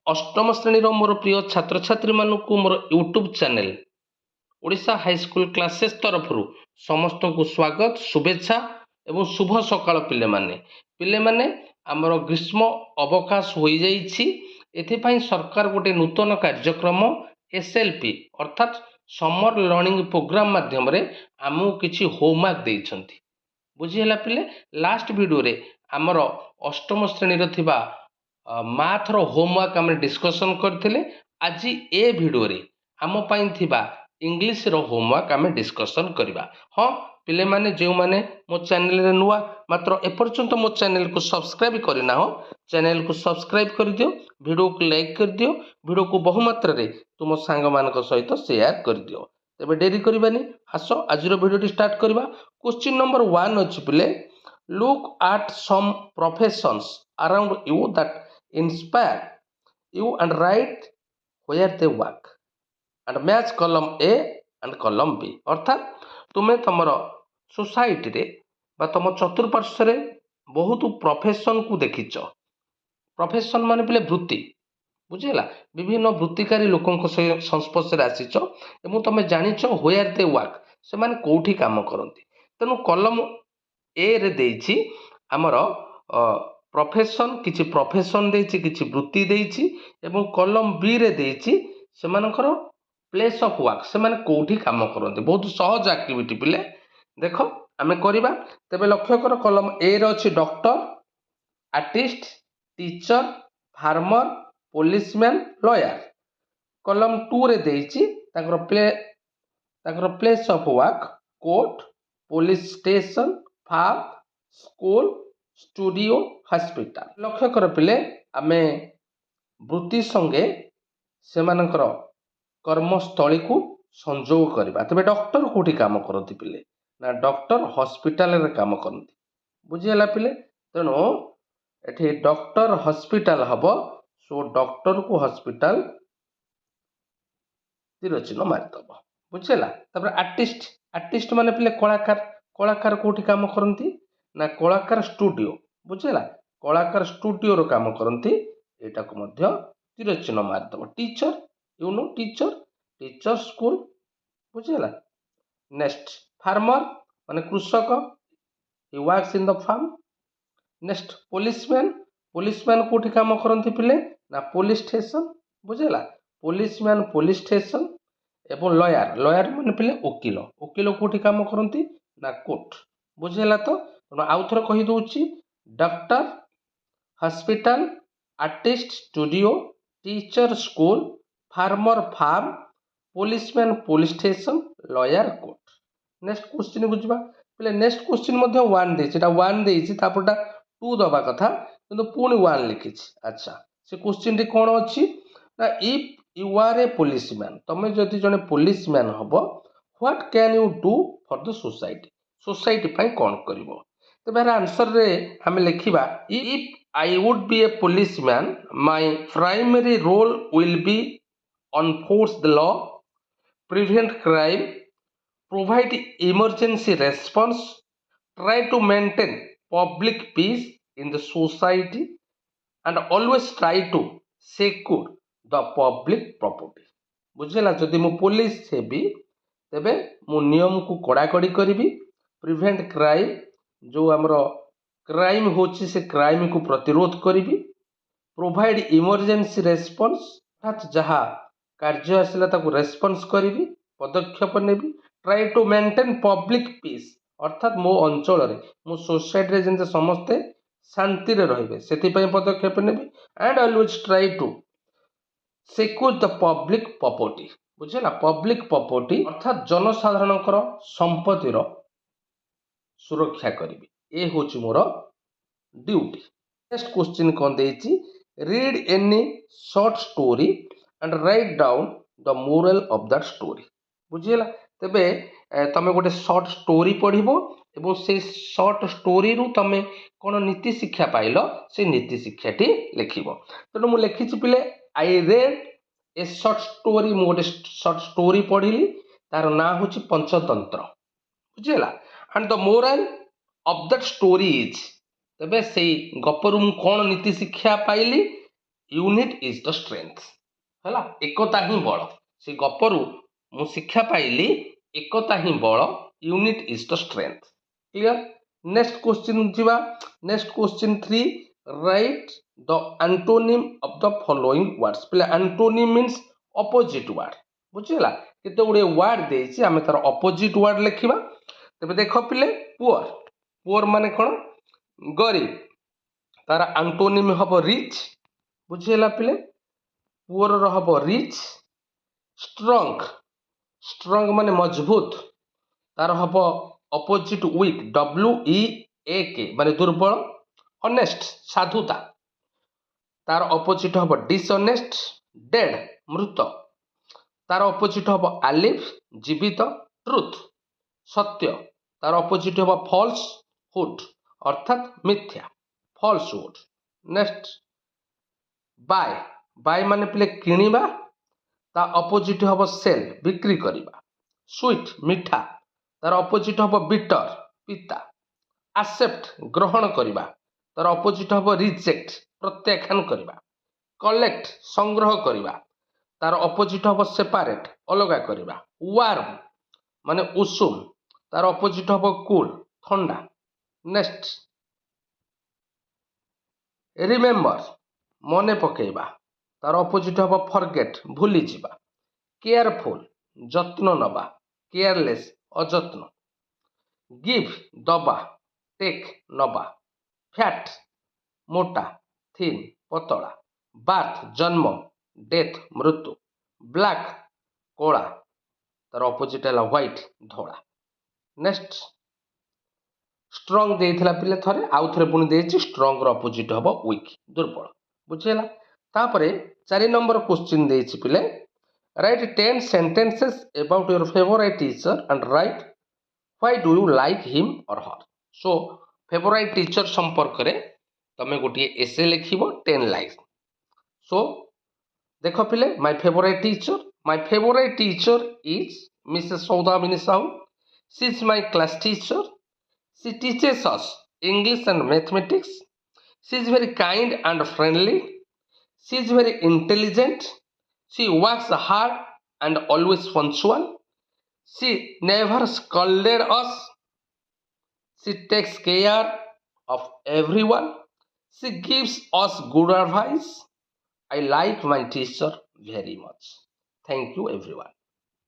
अष्टम श्रेणी मोर प्रिय छात्र छात्री मानू मोर YouTube channel Odisha high school classes तरफ समस्त को स्वागत शुभेच्छा एवं शुभ सकाळ पिले माने आमर ग्रीष्म अवकाश हो जाइए सरकार गोटे नूतन कार्यक्रम एसएलपी अर्थात समर लर्निंग प्रोग्राम माध्यम आमको किसी होमवर्क देइछंती बुझीला पिले लास्ट वीडियो रे आमर अष्टम श्रेणी थिबा मैथ रो होमवर्क आम डिस्कसन करथिले आज ए वीडियो रे आम पई थिबा इंग्लिश रो होमवर्क आम डिस्कसन करबा। हाँ पिले माने जो माने मो चैनल रे नुआ मात्र एपर्यंत मो चैनल को सब्सक्राइब करना हो चैनल को सब्सक्राइब कर दियो, वीडियो को लाइक कर दियो, वीडियो को बहु मात्रा रे तुम सांग मानक सहित शेयर कर दियो। तबे डेरी करबानी आसो आज वीडियो स्टार्ट करबा। क्वेश्चन नंबर 1 अछि पिले look at some professions around you that inspire you and write where they work and match column A and column B। अर्थात तुम्हें तुमर सोसाइटी रे बा तुम चतुर्पार्श्व रे बहुत प्रोफेशन को देखिच। प्रोफेशन माने पिले वृत्ति बुझेला विभिन्न वृत्तिकारी लोकों संस्पर्श रे आसीच एवं तुम जानिच where they work से माने कोठी काम करती। तेणु कलम ए रे देइछि हमर प्रोफेशन किछि प्रोफेशन देइछि किछि वृत्ति देइछि एवं कलम बी रे देइछि सेमानकर प्लेस ऑफ वर्क से माने कोठी काम करते। बहुत सहज एक्टिविटी पिले देखो आमे करिबा। तबे लक्ष्य कर कलम ए रे अछि doctor, artist, teacher, farmer, policeman, lawyer. कलम 2 रे देइछि ताकर place of work court, police station, farm, school, studio, hospital. लक्ष्य कर पिले आमे वृत्ति संगे सेमानकर कर्मस्थली को संजोग करबा। तबे डॉक्टर कोठी काम करती पिले ना डॉक्टर हॉस्पिटल रे काम करती बुझीला पिले। तेणु एठी डॉक्टर हॉस्पिटल हबो सो डॉक्टर को हॉस्पिटल तीर चिन्ह मारिदब बुझेला। तबे आर्टिस्ट आर्टिस्ट माने पिले कलाकार कलाकार कोठी काम करती ना कलाकार स्टूडियो बुझेला कलाकार स्टूडियो रो काम करती एटा को मध्य तीर चिन्ह मारिदब। Teacher you know teacher teacher school बुझेला। नेक्स्ट फार्मर माने कृषक he works in the farm. Next policeman policeman कोठी काम करती पिले ना पुलिस स्टेशन बुझेला पुलिसमैन पुलिस स्टेशन। एवं लॉयर लॉयर माने पिले वकील वकील कोठी काम करती ना कोर्ट बुझेला। तो आउ थोड़ा कहि दउची doctor hospital, artist studio, teacher school, farmer farm, policeman police station, lawyer court. Next question बुझबा पहले नेक्स्ट क्वेश्चन मध्ये 1 देछि एटा 1 देछि तापरटा 2 दबा कथा किंतु पुनी 1 लिखिछि। अच्छा से क्वेश्चन रे कोन अछि ना if you are a policeman तमे जदि जने पुलिसमैन हबो what can you do for the society society पई कोन करबो। तो मेरा आंसर रे हमें लिखिबा if I would be a policeman my primary role will be enforce the law, prevent crime, provide emergency response, try to maintain public peace in the society and always try to secure the public property बुझेला। जदि मु police heavy तेबे मु नियम को कड़ाकड़ी करी prevent crime जो आमर क्राइम होची से क्राइम को प्रतिरोध करी प्रोवाइड इमरजेंसी रेस्पॉन्स अर्थात जहाँ कार्य आसला ताको रेस्पॉन्स करी पदक्षेप नेबी। Try to maintain public peace अर्थात मो अंचल रे मो सोसाइटी रे जेंते समस्ते शांति रे रहिबे सेति पय पदक्षेप नेबी। And always try to secure the public property बुझेला पब्लिक प्रॉपर्टी अर्थात जनसाधारणकर संपत्ति रो सुरक्षा करी ए होची मोर ड्यूटी। नेक्स्ट क्वेश्चन कोन देछि read any short story and write down the moral of that story बुझिला। तबे तमे गोटे शॉर्ट स्टोरी पढ़िबो एवं से शॉर्ट स्टोरी रु तमे कोन नीति शिक्षा पाइलो से नीति शिक्षाटी लिखिबो। तेणु मु लिखिछि पिले I read a short story मु गोटे शॉर्ट स्टोरी पढ़िली तार ना होछि पंचतंत्र बुझिला। And the moral of that story is तबे से गपरु मु कोन नीति शिक्षा पाइली यूनिट इज द स्ट्रेंथ है एकता ही बल से गपरू मु शिक्षा पाइली एकता ही बल unity is the strength clear next question जीवा next question 3 write the antonym of the following words पहले एंटोनिम मींस ऑपोजिट वर्ड बुझिला केते गुडे वर्ड देछि आमे तार ऑपोजिट वर्ड लिखिबा तबे देखो पिले पुअर पुअर माने कोन गरीब तार एंटोनिम हबो रिच बुझिला पिले पुअर रो हबो रिच स्ट्रांग स्ट्रांग माने मजबूत तार हबो ऑपोजिट वीक WEAK माने दुर्बल ऑनेस्ट साधुता तार ऑपोजिट हबो डिसऑनेस्ट डेड मृत तार ऑपोजिट हबो अलिव जीवित ट्रुथ सत्य तार ऑपोजिट हबो फॉल्स हुड अर्थात मिथ्या falsehood next buy buy माने प्ले किनिबा ता ऑपोजिट हबो सेल बिक्री करिबा स्वीट मीठा तार ऑपोजिट हबो बिटर पिता एक्सेप्ट ग्रहण करिबा तार ऑपोजिट हबो रिजेक्ट प्रत्याख्यान करिबा कलेक्ट संग्रह करिबा तार ऑपोजिट हबो सेपरेट अलगा करिबा वार्म माने उषुम तार ऑपोजिट हबो कूल ठंडा नेक्स्ट रिमेंबर मने पकेबा तार ऑपोजिट हबो फॉरगेट भूली जिबा केयरफुल जत्न नबा केयरलेस अजत्न गिव दबा टेक नबा फैट मोटा थिन पतला बार्थ जन्म डेथ मृत्यु ब्लैक कोला तार ऑपोजिट है व्हाइट धोला नेक्स्ट स्ट्रांग देइथिला पिले थरे आउ थरे पुनी देछि स्ट्रांग रो ऑपोजिट हबो वीक दुर्बल बुझेला तापरे 4 नंबर क्वेश्चन देछि पिले right 10 sentences about your favorite teacher and write why do you like him or her so favorite teacher संपर्क रे तमे गोटी एसे लिखिबो 10 लाइन्स so देखो पिले my favorite teacher is Mrs. Saudamini Sahu she is my class teacher she teaches us English and mathematics she is very kind and friendly she is very intelligent she works hard and always punctual she never scolded us she takes care of everyone she gives us good advice I like my teacher very much thank you everyone